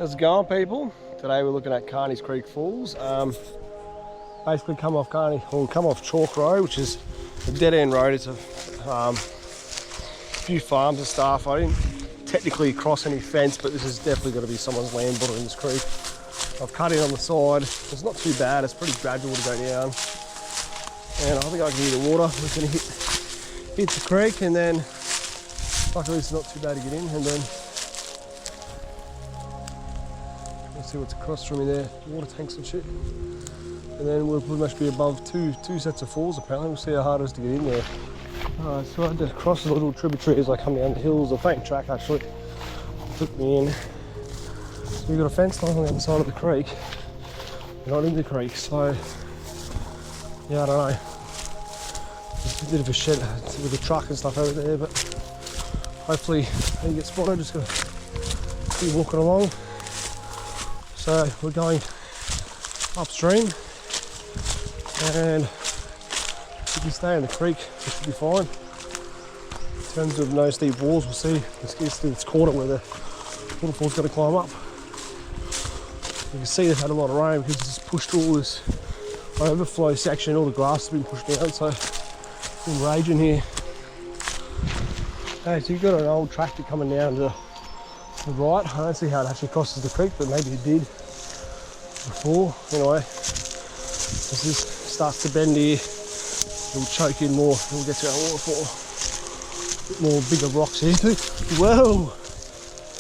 How's it going, people? Today we're looking at Carneys Creek Falls. Basically come off Chalk Road, which is a dead end road. It's a few farms and stuff. I didn't technically cross any fence, but this is definitely going to be someone's land bordering this creek. I've cut in on the side. It's not too bad. It's pretty gradual to go down. And I think I can hear the water. We're going to hit the creek, and then luckily it's not too bad to get in. And then see what's across from me there, water tanks and shit. And then we'll pretty much be above two sets of falls apparently. We'll see how hard it is to get in there. Alright, so I had to cross the little tributary as I come down the hills, a faint track actually. Took me in. So we've got a fence line on the other side of the creek. We're not in the creek, so yeah, I don't know. There's a bit of a shed with a truck and stuff over there, but hopefully I didn't get spotted. Just gotta keep walking along. So we're going upstream, and if we stay in the creek, we should be fine. In terms of no steep walls, we'll see. Let's get to this corner where the waterfall's going to climb up. You can see they've had a lot of rain because it's pushed all this overflow section. All the grass has been pushed down, so it's been raging here. Hey, so you've got an old tractor coming down to the right. I don't see how it actually crosses the creek, but maybe it did before. Anyway, as this starts to bend here, it'll choke in more. We'll get to our waterfall. A bit more bigger rocks here too. Whoa!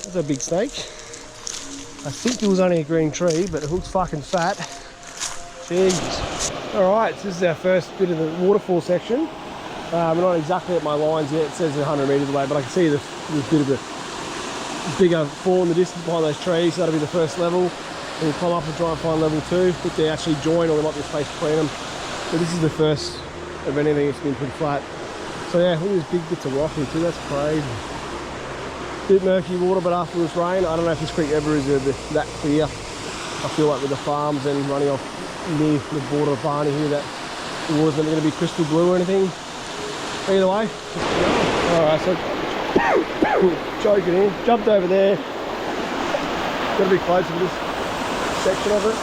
That's a big snake. I think it was only a green tree, but it looks fucking fat. Jeez. Alright, so this is our first bit of the waterfall section. We're not exactly at my lines yet. It says 100 metres away, but I can see the bit of the bigger fall in the distance behind those trees. So that'll be the first level. And we'll climb up and try and find level 2. If they actually join, or there might be a space between them. But this is the first of anything. It's been pretty flat. So yeah, look at these big bits of rock here too. That's crazy. Bit murky water, but after this rain, I don't know if this creek ever is that clear. I feel like with the farms and running off near the border of Barney here, that the water's not going to be crystal blue or anything. Either way, alright, so choking in, jumped over there. Got to be closer to this section of it.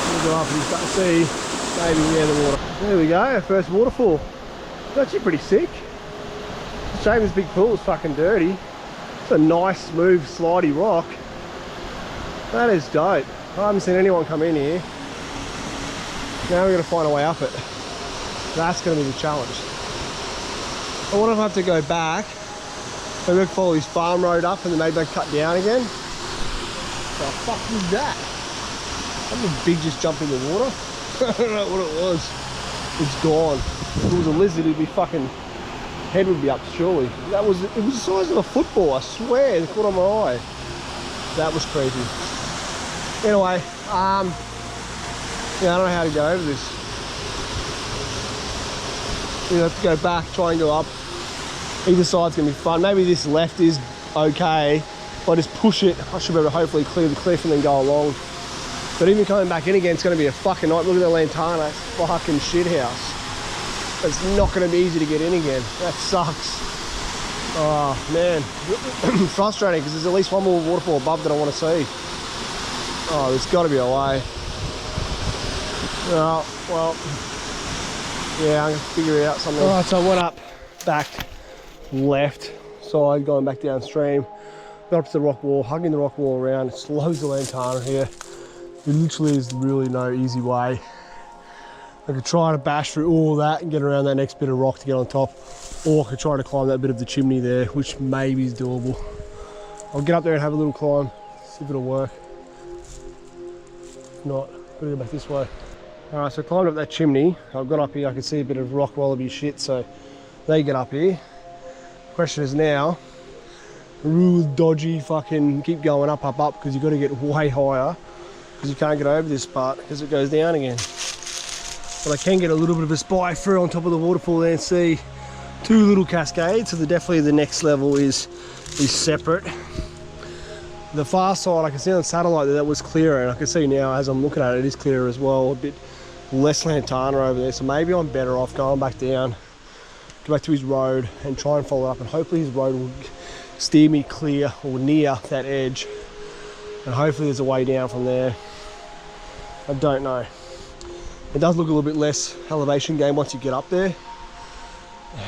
We'll go up and start to see maybe near the water. There we go, our first waterfall. It's actually pretty sick. It's a shame this big pool is fucking dirty. It's a nice, smooth, slidey rock. That is dope. I haven't seen anyone come in here. Now we're going to find a way up it. That's going to be the challenge. I wonder if I have to go back. Maybe I can follow this farm road up and then maybe I cut down again. What the fuck was that? Something big just jumped in the water. I don't know what it was. It's gone. If it was a lizard, it'd be fucking head would be up surely. It was the size of a football, I swear. It caught on my eye. That was creepy. Anyway, yeah, I don't know how to go over this. You have to go back, try and go up. Either side's gonna be fun. Maybe this left is okay. If I just push it, I should be able to hopefully clear the cliff and then go along. But even coming back in again, it's gonna be a fucking night. Look at the lantana, it's fucking shit house. It's not gonna be easy to get in again. That sucks. Oh man, frustrating because there's at least one more waterfall above that I want to see. Oh, there's got to be a way. Oh, well, yeah, I'm gonna figure it out something. All right, so I went up, back, left side, going back downstream. Got up to the rock wall, hugging the rock wall around. It's loads of lantana here. There literally is really no easy way. I could try to bash through all that and get around that next bit of rock to get on top, or I could try to climb that bit of the chimney there, which maybe is doable. I'll get up there and have a little climb, see if it'll work. If not, gotta go back this way. Alright, so I climbed up that chimney. I've got up here, I can see a bit of rock wallaby shit, so they get up here. Question is now, real dodgy fucking keep going up, because you've got to get way higher, because you can't get over this part, because it goes down again. But I can get a little bit of a spy through on top of the waterfall there and see two little cascades, so definitely the next level is separate. The far side, I can see on satellite that was clearer, and I can see now as I'm looking at it, it is clearer as well. A bit less lantana over there, so maybe I'm better off going back down, go back to his road and try and follow up, and hopefully his road will steer me clear or near that edge and hopefully there's a way down from there. I don't know. It does look a little bit less elevation gain once you get up there.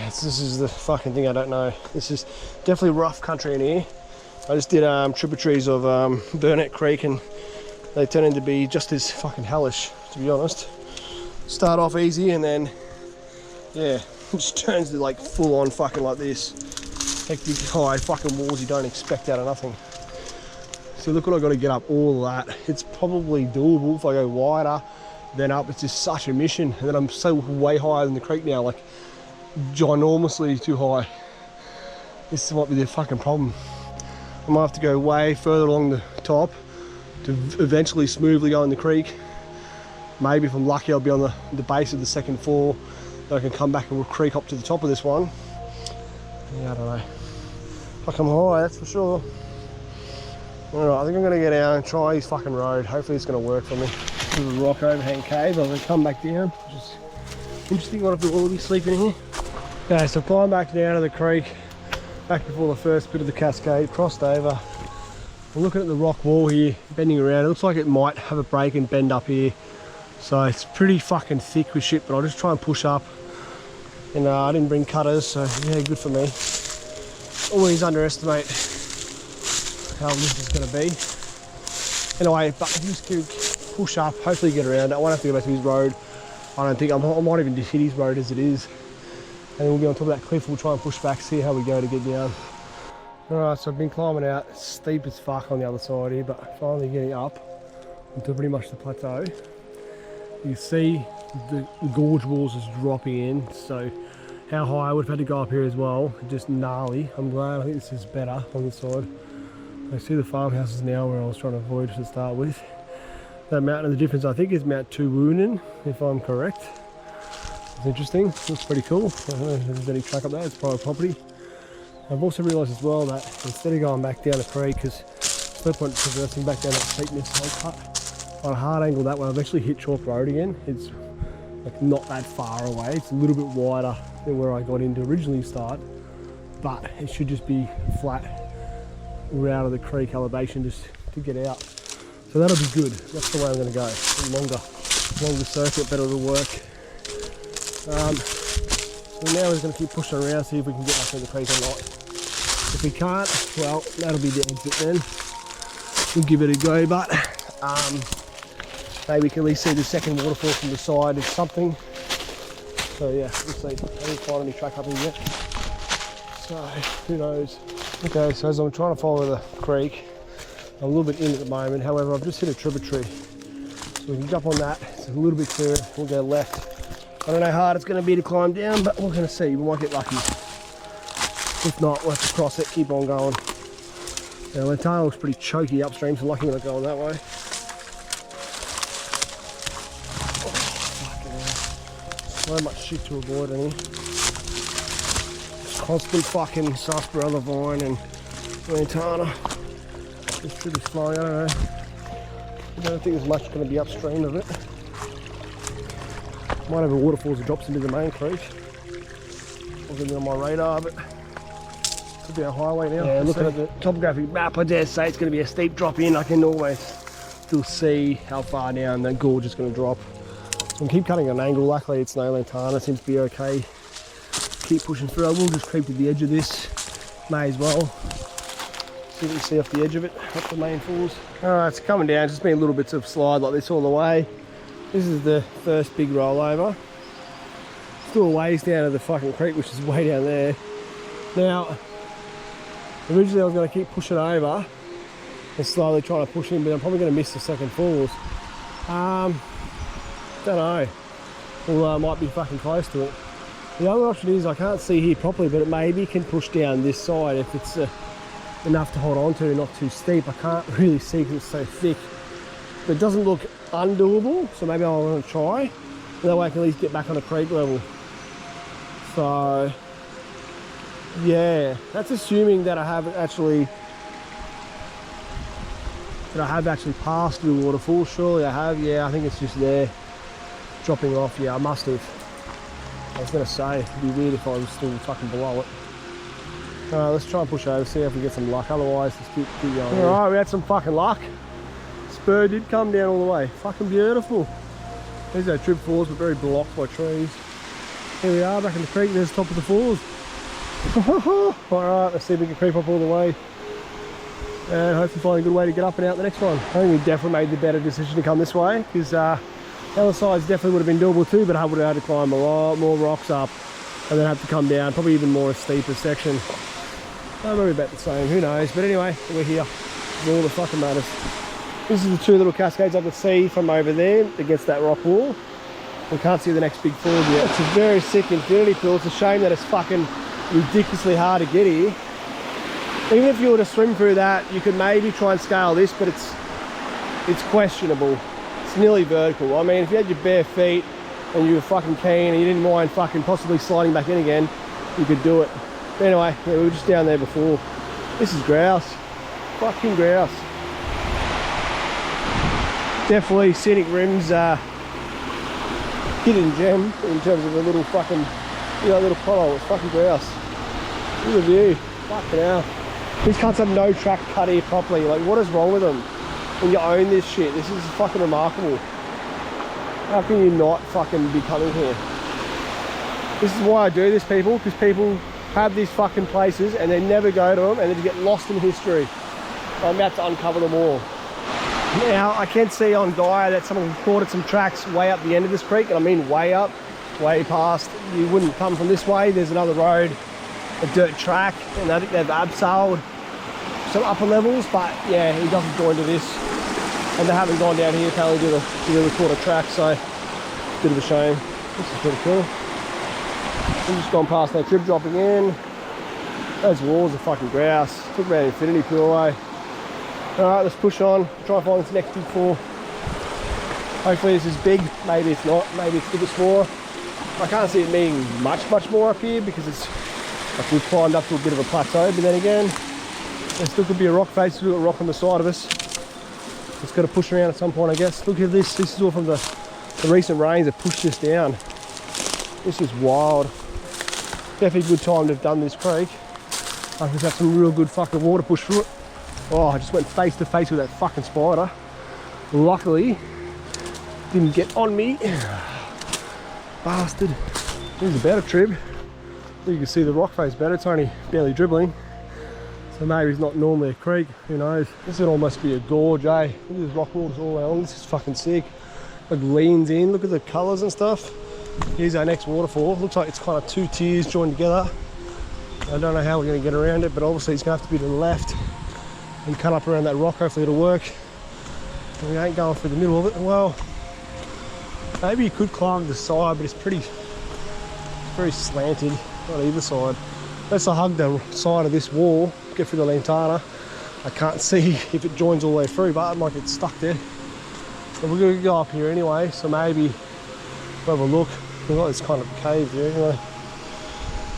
This is the fucking thing, I don't know. This is definitely rough country in here. I just did tributaries of Burnett Creek, and they turn into be just as fucking hellish, to be honest. Start off easy and then, yeah, it just turns to like full on fucking like this. Hectic high fucking walls you don't expect out of nothing. So look what I got to get up all of that. It's probably doable if I go wider, then up. It's just such a mission. And then I'm so way higher than the creek now, like ginormously too high. This might be the fucking problem. I might have to go way further along the top to eventually smoothly go in the creek. Maybe if I'm lucky I'll be on the base of the second fall, then I can come back and creek hop to the top of this one. Yeah, I don't know. Fuck, I'm high, that's for sure. Alright, I think I'm going to get out and try his fucking road. Hopefully it's going to work for me. This is a rock overhang cave. I'm going to come back down, which is interesting. What if we will be sleeping here? Okay, so climb back down to the creek, back before the first bit of the cascade, crossed over. I'm looking at the rock wall here, bending around. It looks like it might have a break and bend up here. So it's pretty fucking thick with shit, but I'll just try and push up. And I didn't bring cutters, so yeah, good for me. Always underestimate how this is going to be. Anyway, but if you just push up, hopefully get around. I won't have to go back to his road. I don't think, I might even just hit his road as it is. And then we'll get on top of that cliff, we'll try and push back, see how we go to get down. Alright, so I've been climbing out. It's steep as fuck on the other side here, but finally getting up into pretty much the plateau. You can see the gorge walls is dropping in, so how high I would have had to go up here as well, just gnarly. I'm glad, I think this is better on this side. I see the farmhouses now where I was trying to avoid to start with. That mountain, the difference I think is Mount Tuwunin, if I'm correct. It's interesting, looks pretty cool. I don't know if there's any track up there, it's private property. I've also realised as well that instead of going back down the creek, because there's no point traversing back down that steepness, I'll cut on a hard angle that way. I've actually hit Chalk Road again. It's like not that far away, it's a little bit wider than where I got in to originally start, but it should just be flat out of the creek elevation just to get out. So that'll be good. That's the way I'm going to go. Longer circuit, better to work. So now we're going to keep pushing around, see if we can get back in the creek or not. If we can't, well, that'll be the exit then. We'll give it a go, but maybe we can at least see the second waterfall from the side or something. So yeah, we'll see. I haven't found any track up here yet. So who knows. Okay, so as I'm trying to follow the creek, I'm a little bit in at the moment. However, I've just hit a tributary. So we can jump on that. It's a little bit clearer. We'll go left. I don't know how hard it's going to be to climb down, but we're going to see. We might get lucky. If not, we'll have to cross it, keep on going. Now, Lantana looks pretty choky upstream, so lucky we're not going that way. Oh, fucking hell. So much shit to avoid in here. Constant fucking sarsaparilla vine and lantana. This should be flowing, I don't know. I don't think there's much going to be upstream of it. Might have a waterfalls that drops into the main creek. Wasn't on my radar, but could be a highway now. Yeah, looking at the topographic map, I dare say it's going to be a steep drop in. I can always still see how far down that gorge is going to drop. So I'm keep cutting an angle. Luckily, it's no lantana. Seems to be okay. Keep pushing through. I will just creep to the edge of this. May as well. See what you see off the edge of it, up the main falls. Alright, it's coming down. It's just been little bits of slide like this all the way. This is the first big rollover. Still a ways down to the fucking creek, which is way down there. Now, originally I was going to keep pushing over and slowly trying to push in, but I'm probably going to miss the second falls. Don't know. Although I might be fucking close to it. The other option is I can't see here properly, but it maybe can push down this side if it's enough to hold on to, not too steep. I can't really see because it's so thick. But it doesn't look undoable, so maybe I'll want to try. And that way I can at least get back on the creek level. So, yeah, that's assuming that I have actually passed the waterfall. Surely I have, yeah, I think it's just there, dropping off. Yeah, I must have. I was going to say, it'd be weird if I was still fucking below it. Alright, let's try and push over, see if we get some luck. Otherwise, let's keep going. Alright, we had some fucking luck. spur did come down all the way. Fucking beautiful. There's our trip falls, but very blocked by trees. Here we are, back in the creek. There's the top of the falls. Alright, let's see if we can creep up all the way. And hopefully find a good way to get up and out the next one. I think we definitely made the better decision to come this way, because the other sides definitely would have been doable too, but I would have had to climb a lot more rocks up and then have to come down, probably even more a steeper section. Maybe about the same, who knows. But anyway, we're here. It's all the fucking matters. This is the two little cascades I can see from over there against that rock wall. We can't see the next big fall yet. It's a very sick infinity pool. It's a shame that it's fucking ridiculously hard to get here. Even if you were to swim through that, you could maybe try and scale this, but it's questionable. It's nearly vertical. I mean, if you had your bare feet and you were fucking keen and you didn't mind fucking possibly sliding back in again, you could do it. But anyway, yeah, we were just down there before. This is grouse. Fucking grouse. Definitely scenic rims hidden gem in terms of a little fucking, you know, little coral. It's fucking grouse. Look at the view. Fucking hell. These cunts have no track cut here properly. Like, what is wrong with them? When you own this shit, this is fucking remarkable. How can you not fucking be coming here? This is why I do this, people, because people have these fucking places and they never go to them and they just get lost in history. I'm about to uncover them all. Now, I can see on Gaia that someone recorded some tracks way up the end of this creek, and I mean way up, way past. You wouldn't come from this way. There's another road, a dirt track, and I think they've abseiled some upper levels, but yeah, he doesn't go into this. And they haven't gone down here apparently to record a track, so bit of a shame. This is pretty cool. We've just gone past that trip drop again. Those walls are fucking grouse. Took about infinity pool away. Alright, let's push on, try and find this next big fall. Hopefully this is big, maybe it's not, maybe it's a bit smaller. I can't see it being much more up here because it's like we've climbed up to a bit of a plateau, but then again, there still could be a rock face, we've got a rock on the side of us. It's got to push around at some point, I guess. Look at this is all from the recent rains that pushed this down. This is wild. Definitely a good time to have done this creek. I think that's some real good fucking water push through it. Oh, I just went face to face with that fucking spider. Luckily, didn't get on me. Bastard. This is about a trip. You can see the rock face better, it's only barely dribbling. So maybe it's not normally a creek, who knows. This would almost be a gorge, eh? Look at these rock walls all along, this is fucking sick. Like leans in, look at the colours and stuff. Here's our next waterfall. Looks like it's kind of two tiers joined together. I don't know how we're going to get around it, but obviously it's going to have to be to the left and cut up around that rock. Hopefully it'll work. And we ain't going through the middle of it. Well, maybe you could climb the side, but it's very slanted on either side. Unless I hug the side of this wall, get through the lantana, I can't see if it joins all the way through, but I might get stuck there. But we're going to go up here anyway, so maybe we'll have a look. We've got this kind of cave here anyway.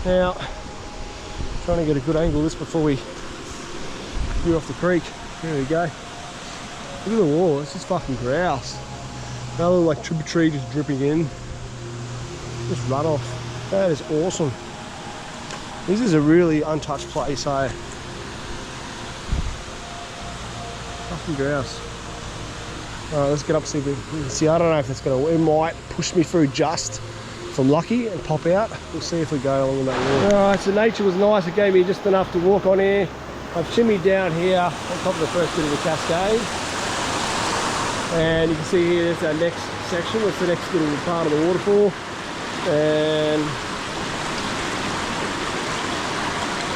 Now, trying to get a good angle of this before we get off the creek. There we go. Look at the wall, it's just fucking grouse. Another little like tributary just dripping in. Just runoff. That is awesome. This is a really untouched place, eh? Fucking grouse. Alright, let's get up and see if we can see. I don't know if it's gonna, it might push me through just if I'm lucky and pop out. We'll see if we go along that wall. Alright, so nature was nice, it gave me just enough to walk on here. I've shimmied down here on top of the first bit of the cascade. And you can see here, there's our next section. That's the next little part of the waterfall. And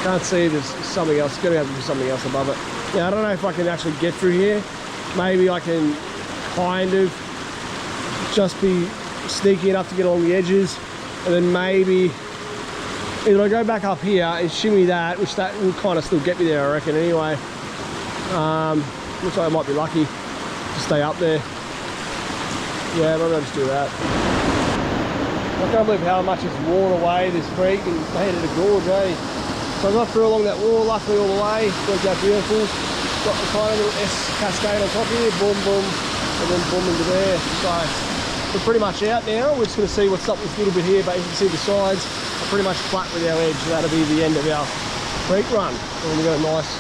can't see there's something else. It's going to have to be something else above it. Now, I don't know if I can actually get through here. Maybe I can kind of just be sneaky enough to get along the edges. And then maybe either I go back up here and shimmy that, which that will kind of still get me there, I reckon, anyway. Looks like I might be lucky to stay up there. Yeah, maybe I'll just do that. I can't believe how much it's worn away, this creek, and made it a gorge, eh? So I got through along that wall, luckily all the way. Worked out beautiful. Got the kind of little S cascade on top here, boom, boom, and then boom into there. So we're pretty much out now. We're just going to see what's up this little bit here, but you can see the sides are pretty much flat with our edge. So that'll be the end of our creek run. And we've got a nice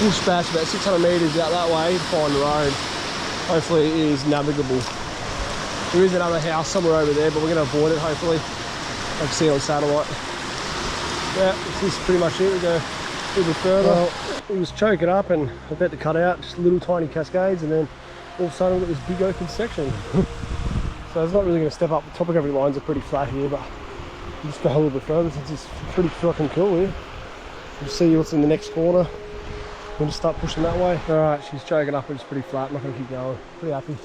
bush bash about 600 metres out that way to find the road. hopefully it is navigable. There is another house somewhere over there, but we're going to avoid it hopefully. I can see it on satellite. Yeah, this is pretty much it. We go a little bit further. Well, it was choking up and I bet to cut out just little tiny cascades, and then all of a sudden we've got this big open section. So it's not really going to step up. The topographic lines are pretty flat here, but we'll just go a little bit further since it's pretty fucking cool here. We'll see what's in the next corner. We'll just start pushing that way. Alright, she's choking up and it's pretty flat. I'm not going to keep going. Pretty happy.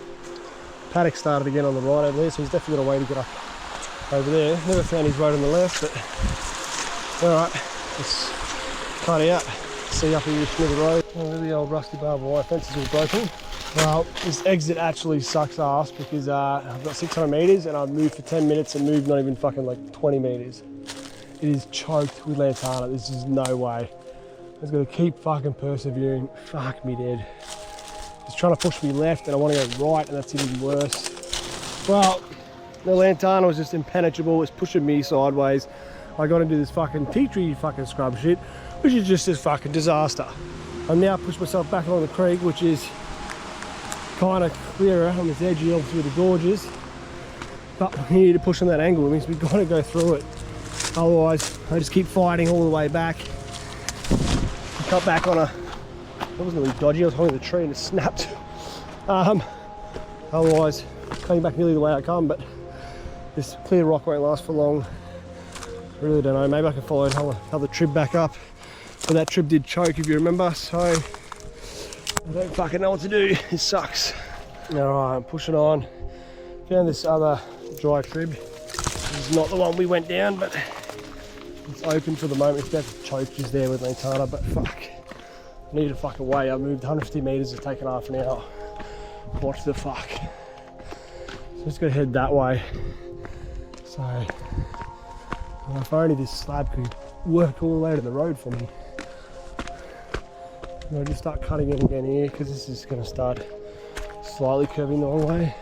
Paddock started again on the right over there, so he's definitely got a way to get up over there. Never found his road on the left, but alright, let's cut out. See up here near the road. Oh, the old rusty barbed wire fence is all broken. Well, this exit actually sucks ass because I've got 600 metres and I've moved for 10 minutes and moved not even fucking like 20 metres. It is choked with lantana. This is no way. I was going to keep fucking persevering. Fuck me dead. It's trying to push me left and I want to go right, and that's even worse. Well, the lantana was just impenetrable. It's pushing me sideways. I got into this fucking tea tree fucking scrub shit, which is just a fucking disaster. I've now pushed myself back along the creek, which is kind of clearer on this edge hill through the gorges, but we need to push on that angle. It means we've got to go through it, otherwise I just keep fighting all the way back. I cut back on a, that wasn't really dodgy, I was holding the tree and it snapped. Otherwise coming back nearly the way I come, but this clear rock won't last for long. I really don't know, maybe I can follow another trib back up, but that trib did choke if you remember, so I don't fucking know what to do. This sucks. Alright, I'm pushing on. Found this other dry trib. This is not the one we went down, but it's open for the moment. It's about to choke just there with lantana, but fuck. I need a fucking way. I've moved 150 metres, it's taken half an hour. What the fuck? So just gotta head that way. So, well, if only this slab could work all the way to the road for me. I'll just start cutting it again here because this is going to start slightly curving the wrong way.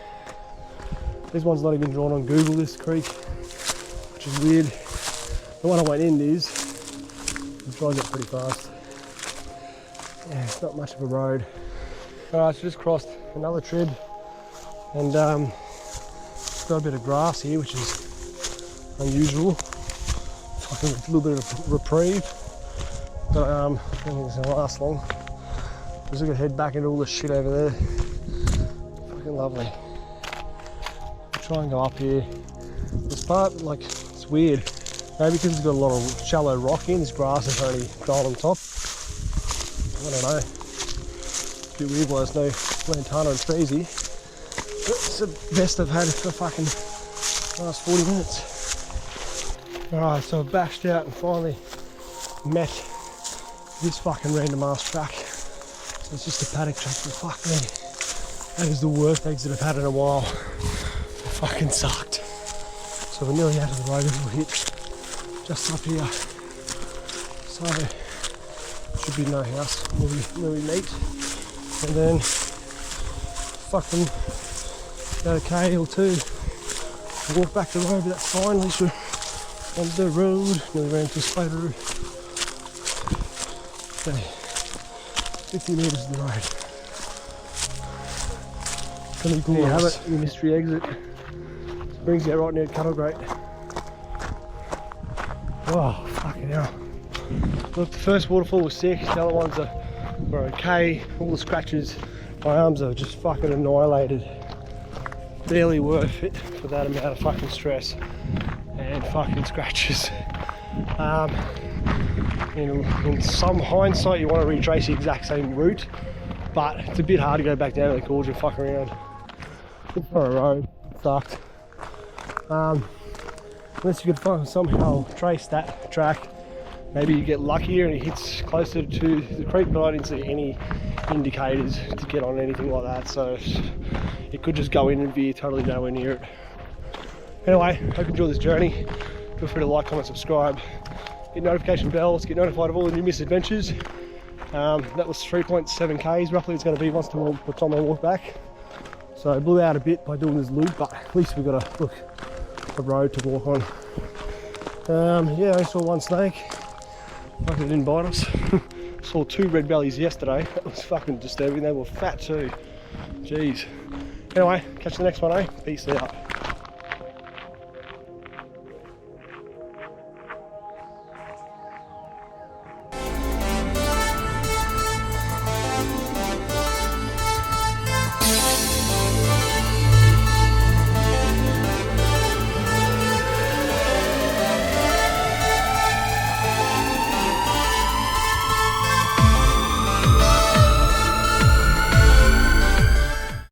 This one's not even drawn on Google, this creek, which is weird. The one I went in is, it drives up pretty fast. Yeah, it's not much of a road. Alright, so just crossed another trib and got a bit of grass here, which is unusual. Fucking a little bit of reprieve, but I don't think it's going to last long. I'm just gonna head back into all this shit over there. Fucking lovely. I'll try and go up here. This part, like, it's weird. Maybe because it's got a lot of shallow rock in, this grass is only grown on top. I don't know. It's a bit weird while there's no lantana and trees here. But it's the best I've had for fucking last 40 minutes. Alright, so I've bashed out and finally met this fucking random ass track. It's just a paddock track, but fuck me. That is the worst exit I've had in a while. It fucking sucked. So we're nearly out of the road, we'll hit just up here. So, should be no house where we meet. And then, fucking about a K or two. Walk back the road, but that's fine, at least we're on the road. Nearly ran into a spider. Okay. 50 metres of the road. There you have it, the mystery exit. It brings you out right near Cattle Grate. Oh, fucking hell. Look, the first waterfall was sick, the other ones were okay. All the scratches, my arms are just fucking annihilated. Barely worth it for that amount of fucking stress and fucking scratches. In some hindsight, you want to retrace the exact same route, but it's a bit hard to go back down to the gorge and fuck around. Good for a road, it sucked. Unless you could somehow trace that track, maybe you get luckier and it hits closer to the creek, but I didn't see any indicators to get on anything like that, so it could just go in and veer totally nowhere near it. Anyway, hope you enjoyed this journey. Feel free to like, comment, subscribe. Hit notification bells, get notified of all the new misadventures. That was 3.7 Ks roughly it's going to be once the time I walk back. So I blew out a bit by doing this loop, but at least we've got a road to walk on. Yeah, I saw one snake. Fucking didn't bite us. Saw 2 red bellies yesterday. That was fucking disturbing. They were fat too. Jeez. Anyway, catch you the next one, eh? Peace out.